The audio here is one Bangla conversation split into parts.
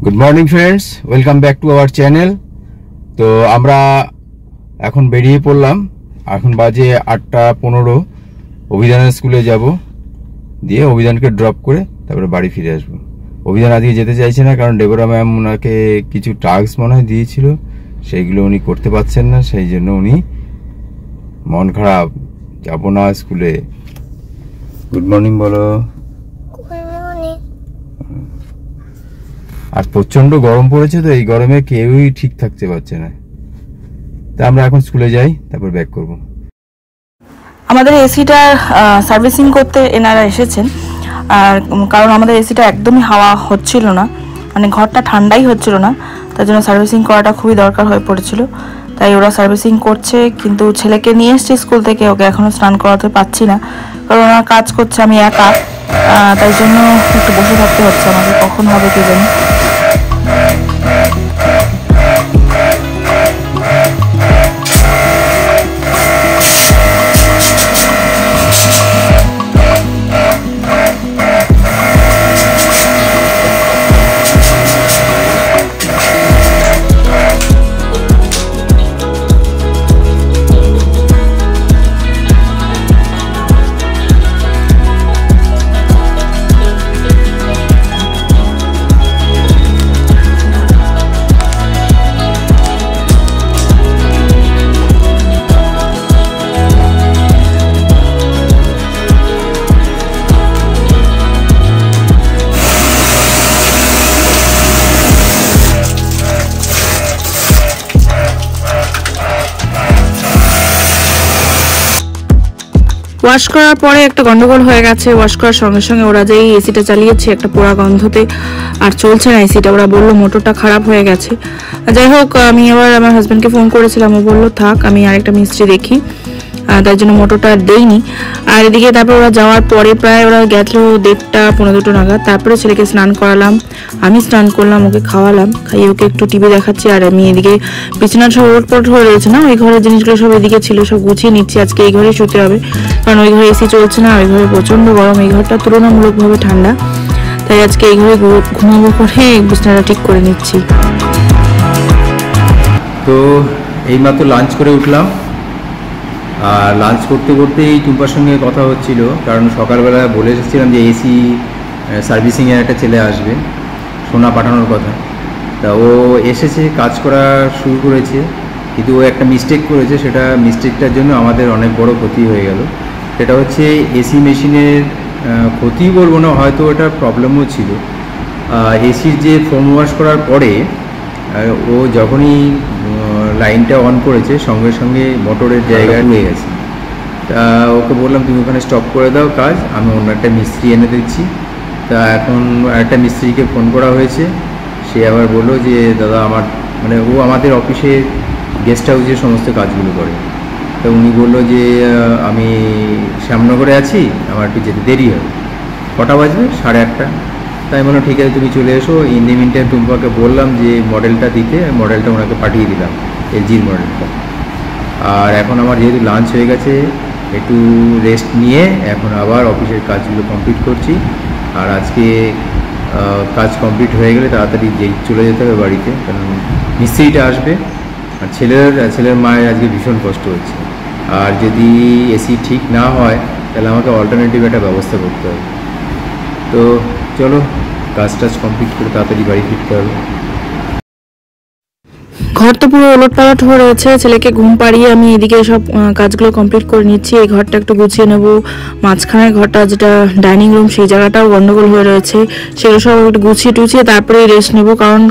Good morning friends, welcome back to our channel. তো আমরা এখন বেরিয়ে পড়লাম। এখন বাজে 8:15। অভিযানের স্কুলে যাব, দিয়ে অভিযানকে ড্রপ করে তারপরে বাড়ি ফিরে আসবো। অভিযান আজকে যেতে চাইছে না, কারণ ডেবোরা ম্যাম ওনাকে কিছু টাস্ক মনে হয় দিয়েছিল, সেইগুলো উনি করতে পারছেন না, সেই জন্য উনি মন খারাপ, যাবো না স্কুলে। গুড মর্নিং বলো। আর প্রচন্ড গরম পড়েছে, তো এই গরমে কেউই ঠিক থাকতে পারছে না। তা আমরা এখন স্কুলে যাই, তারপর ব্যাক করব। আমাদের এসিটা সার্ভিসিং করতে এনারা এসেছেন, আর কারণ আমাদের এসিটা একদমই হাওয়া হচ্ছিল না, মানে ঘরটা ঠান্ডাই হচ্ছিল না, তার জন্য সার্ভিসিং করাটা খুবই দরকার হয়ে পড়েছিল। তাই ওরা সার্ভিসিং করছে, কিন্তু ছেলেকে নিয়ে এসছি স্কুল থেকে, ওকে এখনও স্নান করাতে পারছি না, কারণ ওরা কাজ করছে, আমি একা, তাই জন্য একটু বসে থাকতে হচ্ছে আমাদের। কখন হবে কে জানি। ওয়াশ করার পরে একটা গন্ডগোল হয়ে গেছে। ওয়াশ করার সঙ্গে সঙ্গে ওরা যেই এসিটা চালিয়েছে একটা পোড়া গন্ধতে আর চলছে না এসিটা। ওরা বললো মোটরটা খারাপ হয়ে গেছে। যাই হোক, আমি আবার আমার হাজব্যান্ডকে ফোন করেছিলাম, ও বললো থাক, আমি আরেকটা মিস্ত্রি দেখি, তার জন্য মোটরটা দেইনি। আর এদিকে তারপর ওরা যাওয়ার পরে প্রায় ওরা গেছিল 1:30-2 নাগাদ। তারপরে ছেলেকে স্নান করালাম, আমি স্নান করলাম, ওকে খাওয়ালাম, খাইয়ে ওকে একটু টিভি দেখাচ্ছি। আর আমি এদিকে বিছানার সব ওটপট হয়ে রয়েছে না, ওই ঘরের জিনিসগুলো সব এদিকে ছিল, সব গুছিয়ে নিচ্ছি। আজকে এই ঘরে শুতে হবে, কারণ ওই ঘরে এসি চলছে না, ওই ঘরে প্রচণ্ড গরম, এই ঘরটা তুলনামূলকভাবে ঠান্ডা, তাই আজকে এই ঘরে ঘুমাবো করে বিছানাটা ঠিক করে নিচ্ছি। তো এইমাত্র লাঞ্চ করে উঠলাম, আর লাঞ্চ করতে করতেই টুম্পার সঙ্গে কথা হচ্ছিল, কারণ সকালবেলা বলে এসেছিলাম যে এসি সার্ভিসিংয়ের একটা ছেলে আসবে, সোনা পাঠানোর কথা। তা ও এসেছে, কাজ করা শুরু করেছে, কিন্তু ও একটা মিস্টেক করেছে। সেটা মিস্টেকটার জন্য আমাদের অনেক বড় ক্ষতি হয়ে গেল। সেটা হচ্ছে এসি মেশিনের ক্ষতি বলবো না, হয়তো এটা প্রবলেমও ছিল। এসির যে ফোম ওয়াশ করার পরে ও যখনই লাইনটা অন করেছে, সঙ্গে সঙ্গে মোটরের জায়গায় হয়ে গেছে। তা ওকে বললাম তুমি ওখানে স্টপ করে দাও কাজ, আমি অন্য একটা মিস্ত্রি এনে দিচ্ছি। তা এখন একটা মিস্ত্রিকে ফোন করা হয়েছে, সে আবার বললো যে দাদা আমার, মানে ও আমাদের অফিসে গেস্ট হাউসের সমস্ত কাজগুলো করে। তো উনি বললো যে আমি শ্যামনগরে আছি, আমার একটু যেতে দেরি হবে। কটা বাজবে? 8:30। তাই বললো ঠিক আছে তুমি চলে এসো। ইন দি মিন টাইম টুম্পাকে বললাম যে মডেলটা দিতে, মডেলটা ওনাকে পাঠিয়ে দিলাম, এলজির মডেলটা। আর এখন আমার যেহেতু লাঞ্চ হয়ে গেছে, একটু রেস্ট নিয়ে এখন আবার অফিসের কাজগুলো কমপ্লিট করছি। আর আজকে কাজ কমপ্লিট হয়ে গেলে তাড়াতাড়ি চলে যেতে হবে বাড়িতে, কারণ মিস্ত্রিটা আসবে। আর ছেলের মায়ের আজকে ভীষণ কষ্ট হচ্ছে, আর যদি এসি ঠিক না হয় তাহলে আমাকে অল্টারনেটিভ একটা ব্যবস্থা করতে হবে। তো চলো কাজ কমপ্লিট করে তাড়াতাড়ি বাড়ি ফিরতে হবে। ঘর তো পুরো ওলটপালট হয়ে রয়েছে, ছেলেকে ঘুম পাড়িয়ে আমি এদিকে সব কাজগুলো কমপ্লিট করে নিচ্ছি। এই ঘরটা একটু গুছিয়ে নেবো, মাঝখানের ঘরটা যেটা ডাইনিং রুম, সেই জায়গাটাও গন্ডগোল হয়ে রয়েছে, সেগুলো সব একটু গুছিয়ে টুছিয়ে তারপরে রেস্ট নেবো, কারণ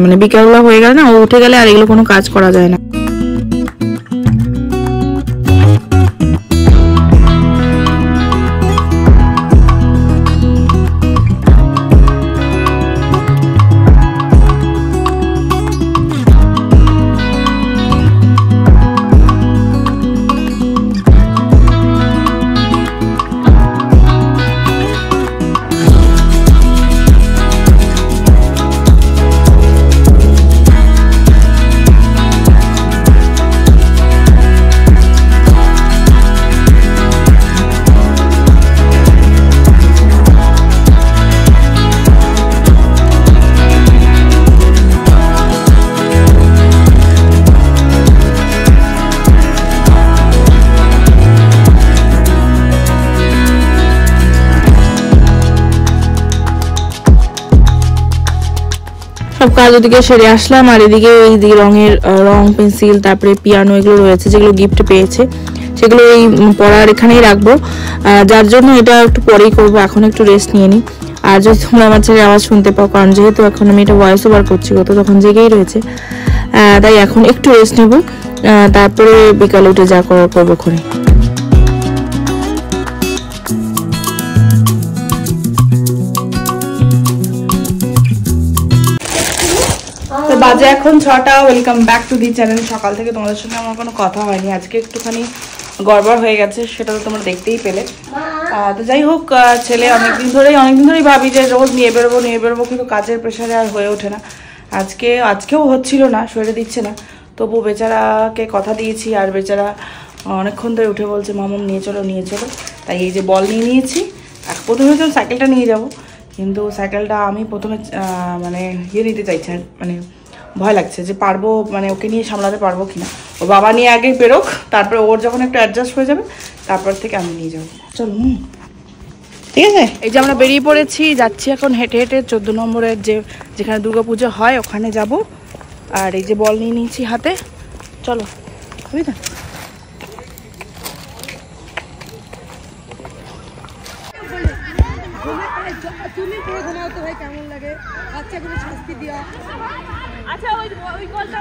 মানে বিকালবেলা হয়ে গেলে না, ও উঠে গেলে আর এগুলো কোনো কাজ করা যায় না। সব কাজ ওদিকে সেরে আসলাম, আর এদিকে এইদিকে রং পেন্সিল তারপরে পিয়ানো এগুলো রয়েছে যেগুলো গিফট পেয়েছে, সেগুলো এই পড়ার এখানেই রাখবো, যার জন্য এটা একটু পরেই করবো, এখন একটু রেস্ট নিয়ে নিই। আর যদি তোমরা আমার ছেলের আওয়াজ শুনতে পাও, কারণ যেহেতু এখন আমি এটা ভয়েস ওভার করছি, তো তখন জেগেই রয়েছে, তাই এখন একটু রেস্ট নেব, তারপরে বিকালে উঠে যা করার করবো ওখানে। তো বাজে এখন 6টা। Welcome back to the channel. সকাল থেকে তোমাদের সঙ্গে আমার কোনো কথা হয়নি, আজকে একটুখানি গড়বড় হয়ে গেছে, সেটা তো তোমরা দেখতেই পেলে। তো যাই হোক, ছেলে অনেকদিন ধরেই ভাবি যে রোজ নিয়ে বেরোবো, কিন্তু কাজের প্রেশারে আর হয়ে ওঠে না। আজকেও হচ্ছিল না, শরীরে দিচ্ছে না, তবু বেচারাকে কথা দিয়েছি, আর বেচারা অনেকক্ষণ ধরে উঠে বলছে মামুম নিয়ে চলো। তাই এই যে বল নিয়ে নিয়েছি। প্রথমে তো সাইকেলটা নিয়ে যাব, কিন্তু সাইকেলটা আমি প্রথমে মানে নিতে চাইছি, মানে ভয় লাগছে যে পারবো, মানে ওকে নিয়ে সামলাতে পারবো কিনা। ও বাবা নিয়ে আগেই বেরোক, তারপরে ওর যখন একটু অ্যাডজাস্ট হয়ে যাবে তারপর থেকে আমি নিয়ে যাবো। চলো, ঠিক আছে। এই যে আমরা বেরিয়ে পড়েছি, যাচ্ছি এখন হেঁটে 14 নম্বরের যেখানে দুর্গাপুজো হয় ওখানে যাব। আর এই যে বল নিয়ে নিয়েছি হাতে, চলো, বুঝলি? তুমি পুরো ঘুমাও তো ভাই, কেমন লাগে বাচ্চাগুলো শাস্তি দেওয়া। আচ্ছা ওই কলটা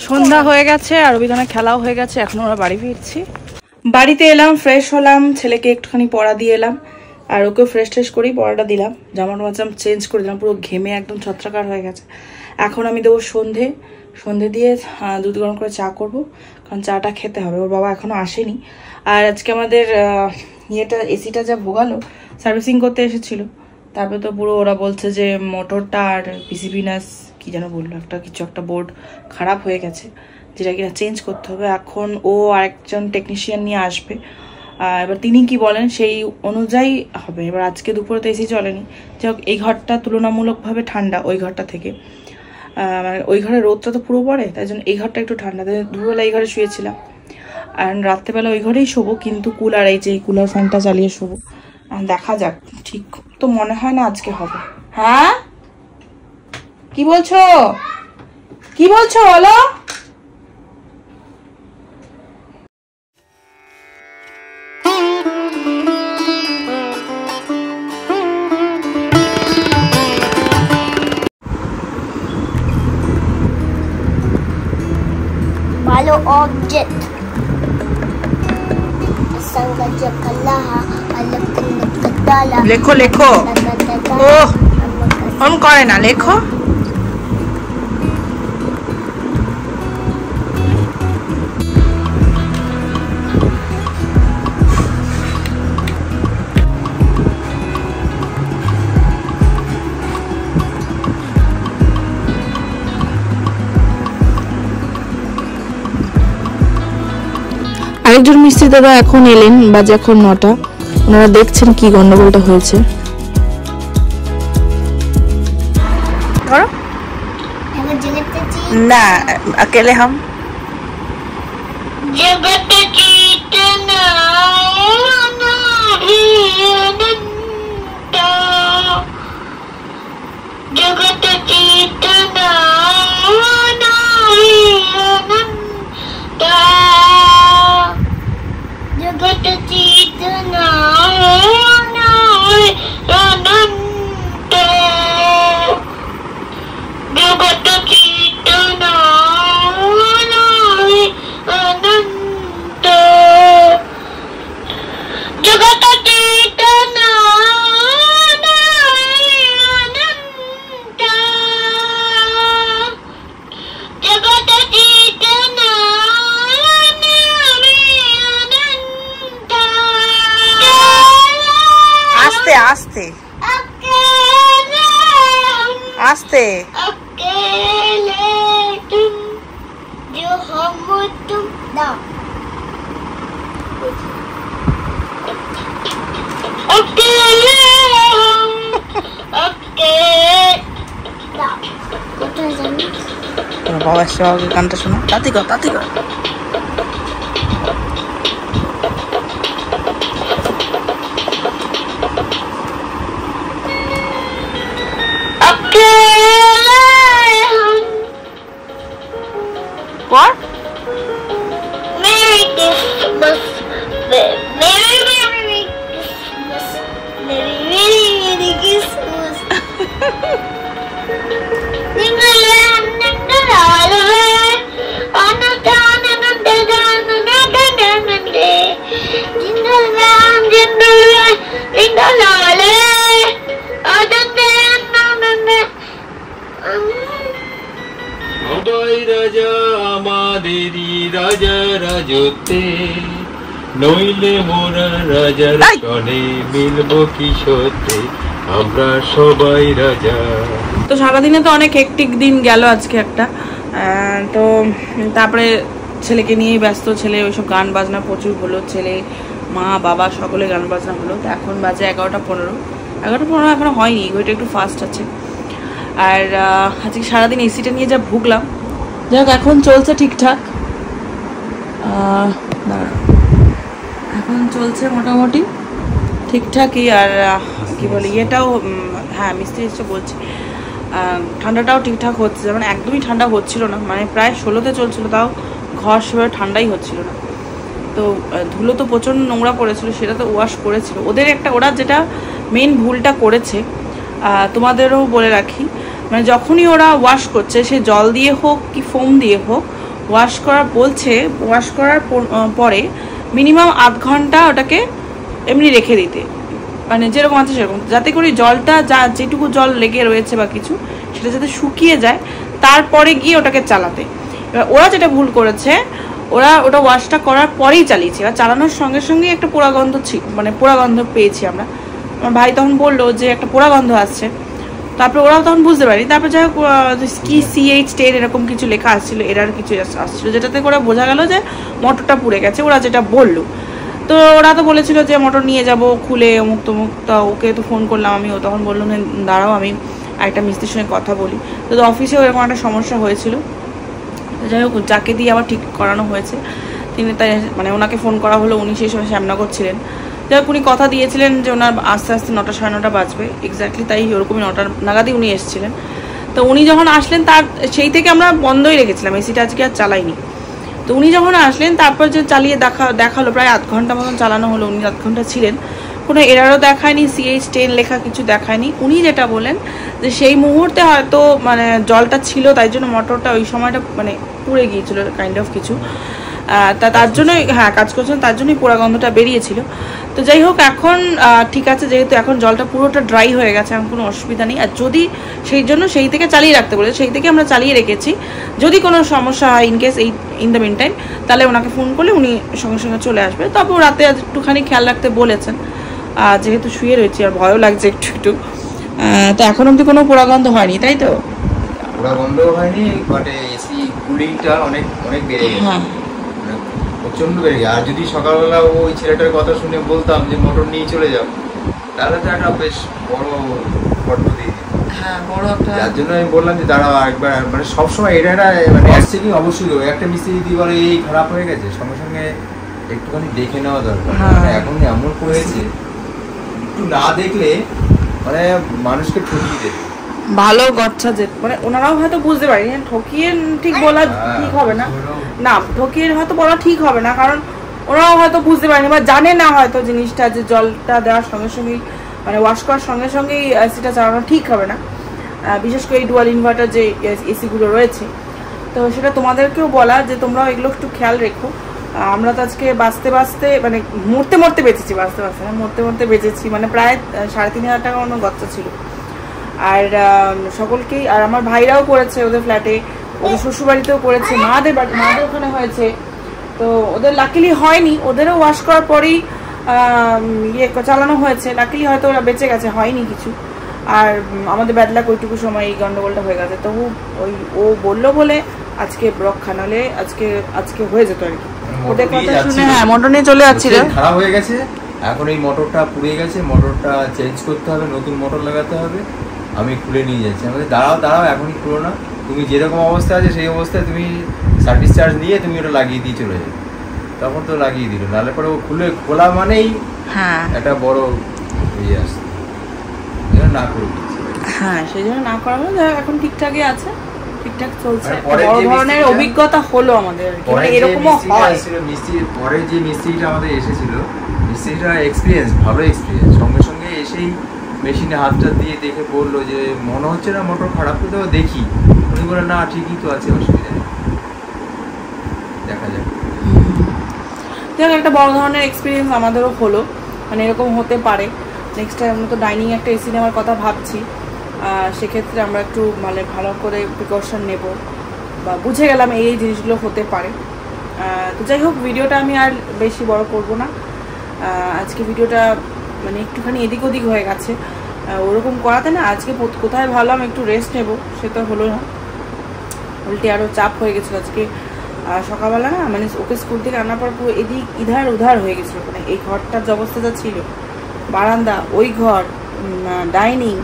সন্ধ্যা হয়ে গেছে আর অভিধানে খেলাও হয়ে গেছে, এখন আমরা বাড়ি ফিরছি। বাড়িতে এলাম, ফ্রেশ হলাম, ছেলেকে একটুখানি পড়া দিয়ে এলাম, আর ওকে ফ্রেশ করেই পড়াটা দিলাম, জামাটা চেঞ্জ করে দিলাম, পুরো ঘেমে একদম ছত্রাকার হয়ে গেছে। এখন আমি দেবো সন্ধে দিয়ে দুধ গরম করে চা করব, কারণ চাটা খেতে হবে, ওর বাবা এখনো আসেনি। আর আজকে আমাদের এসিটা যা ভোগালো, সার্ভিসিং করতে এসেছিল, তারপরে তো পুরো ওরা বলছে যে মোটরটা আর পিসিবি নাস কি যেন বললো, একটা বোর্ড খারাপ হয়ে গেছে, যেটা কিনা চেঞ্জ করতে হবে। এখন ও আরেকজন টেকনিশিয়ান নিয়ে আসবে, এবার তিনি কি বলেন সেই অনুযায়ী হবে। এবার আজকে দুপুরে তো এসি চলেনি, যাই হোক এই ঘরটা তুলনামূলকভাবে ঠান্ডা ওই ঘরটা থেকে, মানে ওই ঘরে রোদটা তো পুরো পড়ে, তাই জন্য এই ঘরটা একটু ঠান্ডা, তাই দুপুরবেলা এই ঘরে শুয়েছিলাম, আর রাত্রেবেলা ওই ঘরেই শোবো, কিন্তু এই কুলার ফ্যানটা চালিয়ে শোবো। দেখা যাক, ঠিক তো মনে হয় না আজকে হবে। হ্যাঁ, কি বলছো বলো? Malo object. Sangajya kalaha alakkan nakatala. লেখো ও অন করে না, লেখো। আরেকজন মিস্ত্রি দাদা এখন এলেন, বাজে এখন 9টা। ওনারা দেখছেন কি গন্ডগোলটা হয়েছে। না अकेले हम जगत चेतना जगत चेतना जगत चेतना जगत चेतना अनंत जगत चेतना अनंत রে? अकेले तुम जो हम तुम ना अकेले हम अकेले ना কোথায় যাবি তোমার বাবা এসে বাবাকে গানটা শোনো, তাতে কর তাতে কর। What? Merry Christmas, Merry Christmas, Merry Christmas. সবাই রাজা আমাদেরই রাজা রাজতে, নইলে মোরা রাজার সনে মিলব কি সত্যি, আমরা সবাই রাজা। তো সারাদিনে তো অনেক হেক্টিক দিন গেল আজকে একটা। তো তারপরে ছেলেকে নিয়েই ব্যস্ত, ছেলে ওইসব গান বাজনা প্রচুর হলো, ছেলে মা বাবা সকলে গান বাজনা হলো। তো এখন বাজে 11:15, 11:15 এখনো হয়নি, ওইটা একটু ফাস্ট আছে। আর আজকে সারাদিন এসিটা নিয়ে যা ভুগলাম, যাই হোক এখন চলছে ঠিকঠাক, এখন চলছে মোটামুটি ঠিকঠাকই। আর কি বলে ইয়েটাও, হ্যাঁ মিস্ত্রি এসে বলছে ঠান্ডাটাও ঠিকঠাক হচ্ছে, যেমন একদমই ঠান্ডা হচ্ছিল না, মানে প্রায় 16তে চলছিল, তাও ঘর সেভাবে ঠান্ডাই হচ্ছিল না। তো ধুলো তো প্রচণ্ড নোংরা পড়েছিল, সেটা তো ওয়াশ করেছিল। ওরা যেটা মেন ভুলটা করেছে, তোমাদেরও বলে রাখি, মানে যখনই ওরা ওয়াশ করছে, সে জল দিয়ে হোক কি ফোম দিয়ে হোক ওয়াশ করার পরে মিনিমাম আধ ঘন্টা ওটাকে এমনি রেখে দিতে, মানে যেরকম আছে সেরকম, যাতে করে জলটা যেটুকু জল লেগে রয়েছে বা কিছু সেটা যাতে শুকিয়ে যায়, তারপরে গিয়ে ওটাকে চালাতে। এবার ওরা যেটা ভুল করেছে, ওটা ওয়াশটা করার পরেই চালিয়েছে। এবার চালানোর সঙ্গে সঙ্গে একটা পোড়া গন্ধ পেয়েছি আমরা। আমার ভাই তখন বললো যে একটা পোড়া গন্ধ আসছে, তারপরে ওরাও তখন বুঝতে পারি। তারপরে যাই হোক কি CH10 এরকম কিছু লেখা আসছিল, এরার কিছু আসছিল, যেটাতে করে বোঝা গেল যে মোটরটা পুড়ে গেছে, ওরা যেটা বললো। তো ওরা তো বলেছিল যে মোটর নিয়ে যাব খুলে অমুক তমুক। তা ওকে তো ফোন করলাম আমি, ও তখন বললো না দাঁড়াও আমি একটা মিস্ত্রির সঙ্গে কথা বলি। তো অফিসেও এরকম একটা সমস্যা হয়েছিল। যাই হোক যাকে দিয়ে আবার ঠিক করানো হয়েছে, তিনি তাই মানে ওনাকে ফোন করা হলো, উনি সেই সময় শ্যামনগর ছিলেন। যাই হোক উনি কথা দিয়েছিলেন যে ওনার আস্তে আস্তে 9টা সাড়ে 9টা বাজবে, এক্স্যাক্টলি তাই ওরকমই 9টা নাগাদই উনি এসেছিলেন। তো উনি যখন আসলেন তার সেই থেকে আমরা বন্ধই রেখেছিলাম, এসিটা আজকে আর চালাইনি। তো উনি যখন আসলেন তারপর যে চালিয়ে দেখালো, প্রায় আধ ঘন্টা মতন চালানো হলো, উনি আধ ঘন্টা ছিলেন, কোনো এরারও দেখায়নি, CH10 লেখা কিছু দেখায়নি। উনি যেটা বলেন যে সেই মুহূর্তে হয়তো মানে জলটা ছিল, তাই জন্য মোটরটা ওই সময়টা মানে পুড়ে গিয়েছিল কাইন্ড অফ কিছু, তার জন্যই কাজ করছেন, তার জন্যই পোড়া গন্ধটা বেরিয়েছিল। তো যাই হোক এখন ঠিক আছে, যেহেতু এখন জলটা পুরোটা ড্রাই হয়ে গেছে, এখন কোনো অসুবিধা নেই। আর যদি সেই থেকে চালিয়ে রাখতে বলে, সেই থেকে আমরা চালিয়ে রেখেছি, যদি কোনো সমস্যা হয় in case in the mean time, তাহলে ওনাকে ফোন করলে উনি সঙ্গে সঙ্গে চলে আসবে। তারপর রাতে একটুখানি খেয়াল রাখতে বলেছেন, যেহেতু শুয়ে রয়েছি আর ভয়ও লাগছে একটু। তো এখন অব্দি কোনো পোড়া গন্ধ হয়নি, তাই তো? পোড়া গন্ধ হয়নি, বাট এসি কুলিংটা অনেক বেড়ে গেছে, হ্যাঁ প্রচন্ড বেড়ে গেছে। আর যদি সকালবেলা ওই ছেলেটার কথা শুনে বলতাম যে মোটর নিয়ে চলে যাও, তাহলে তো একটা বেশ বড় ফটো দিয়ে দিত। হ্যাঁ বড় একটা, যার জন্য আমি বললাম যে দাঁড়াও একবার, মানে সবসময় এটা মানে আসছে কি অবশ্যই একটা মিস্ত্রি যদি বলে এই খারাপ হয়ে গেছে, সঙ্গে সঙ্গে একটুখানি দেখে নেওয়া দরকার। মানে এখন এমন করেছে, একটু না দেখলে মানে মানুষকে ঠকিয়ে দেবে। ভালো গচ্ছা যে মানে ওনারাও হয়তো বুঝতে পারেনি, ঠকিয়ে ঠিক বলা ঠিক হবে না, ঠকিয়ে হয়তো বলা ঠিক হবে না, কারণ ওরাও হয়তো বুঝতে পারেনি বা জানে না হয়তো জিনিসটা, যে জলটা দেওয়ার সঙ্গে সঙ্গেই মানে ওয়াশ করার সঙ্গে সঙ্গেই এসিটা চালানো ঠিক হবে না, বিশেষ করে এই ডুয়াল ইনভার্টার যে এসিগুলো রয়েছে। তো সেটা তোমাদেরকেও বলা যে তোমরাও এগুলো একটু খেয়াল রেখো। আমরা তো আজকে বাঁচতে মানে মরতে বেঁচেছি, মরতে বেঁচেছি, মানে প্রায় 3,500 টাকা মতো গচ্ছা ছিল। আর সকলকেই, আর আমার ভাইরাও করেছে ওদের ফ্ল্যাটে, ওদের শ্বশুরবাড়িতেও করেছে, মাদের ওখানে হয়েছে। তো ওদের লাকিলি হয়নি, ওদেরও ওয়াশ করার পরেই চালানো হয়েছে, লাকিলি হয়তো ওরা বেঁচে গেছে, হয়নি কিছু। আর আমাদের ব্যাডলাক ওইটুকু সময় এই গন্ডগোলটা হয়ে গেছে। তবু ওই ও বললো বলে আজকে রক্ষা, নাহলে আজকে হয়ে যেত আর কি। ওদের কথা শুনে হ্যাঁ মোটর নিয়ে চলে যাচ্ছিল, খারাপ হয়ে গেছে। এখন এই মোটরটা পুড়ে গেছে, মোটরটা চেঞ্জ করতে হবে, নতুন মোটর লাগাতে হবে। আমি খুলে নিয়ে যাচ্ছি, আমাদের দাঁড়াও এখনই খুলো না, তুমি যেরকম অবস্থা আছে সেই অবস্থায় তুমি সার্ভিস চার্জ নিয়ে তুমি ওটা লাগিয়ে দিয়ে চলে যাবে। তখন তো লাগিয়ে দিল, নাহলে পরে ও খোলা মানেই হ্যাঁ একটা বড় ইয়ে আসছে, না করে দিচ্ছি। হ্যাঁ সেই জন্য না করা হলো। এখন ঠিকঠাকই আছে, ঠিকঠাক চলছে। পরে বড় ধরনের অভিজ্ঞতা হলো আমাদের, এরকমও হয়। পরে যে মিস্ত্রিটা আমাদের এসেছিল, মিস্ত্রিটা এক্সপিরিয়েন্স, ভালো এক্সপিরিয়েন্স, সঙ্গে সঙ্গে এসেই মেশিনে হাতটা দিয়ে দেখে বললো যে মনে হচ্ছে না মোটর খারাপ, তো দেখি। উনি বলে না ঠিকই তো আছে, অসুবিধা নেই, দেখা যাক। যাক একটা বড় ধরনের এক্সপিরিয়েন্স আমাদেরও হলো, মানে এরকম হতে পারে। নেক্সট টাইম আমরা তো ডাইনিং একটা এসি নেওয়ার কথা ভাবছি, সেক্ষেত্রে আমরা একটু মানে ভালো করে প্রিকশন নেব, বা বুঝে গেলাম এই জিনিসগুলো হতে পারে। তো যাই হোক, ভিডিওটা আমি আর বেশি বড় করব না। আজকে ভিডিওটা মানে একটুখানি এদিক ওদিক হয়ে গেছে, ওরকম করাতে না। আজকে কোথায় ভাবলাম একটু রেস্ট নেব, সেটা হলো না, উল্টে আরও চাপ হয়ে গেছিলো আজকে। সকালবেলা না মানে ওকে স্কুল থেকে আনার পর পুরো এদিক ইধার উধার হয়ে গেছিলো। মানে এই ঘরটার যে অবস্থাটা ছিল, বারান্দা, ওই ঘর, ডাইনিং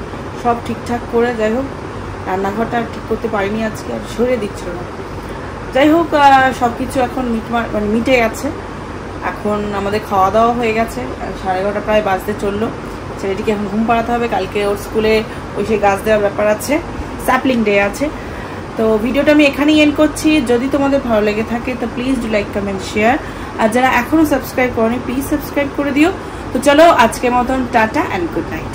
সব ঠিকঠাক করে, যাই হোক রান্নাঘরটা ঠিক করতে পারিনি আজকে, আর সরিয়ে দিচ্ছিল না। যাই হোক সব কিছু এখন মানে মিটে গেছে। এখন আমাদের খাওয়া দাওয়া হয়ে গেছে, 11:30 প্রায় বাজতে চললো। ছেলেটিকে এখন ঘুম পাড়াতে হবে, কালকে ওর স্কুলে ওই সেই গাছ দেওয়ার ব্যাপার আছে, স্যাপলিং ডে আছে। তো ভিডিওটা আমি এখানেই এন্ড করছি। যদি তোমাদের ভালো লেগে থাকে তো please do like, comment, share. আর যারা এখনও সাবস্ক্রাইব করনি প্লিজ সাবস্ক্রাইব করে দিও। তো চলো আজকের মতন টাটা অ্যান্ড গুড নাইট।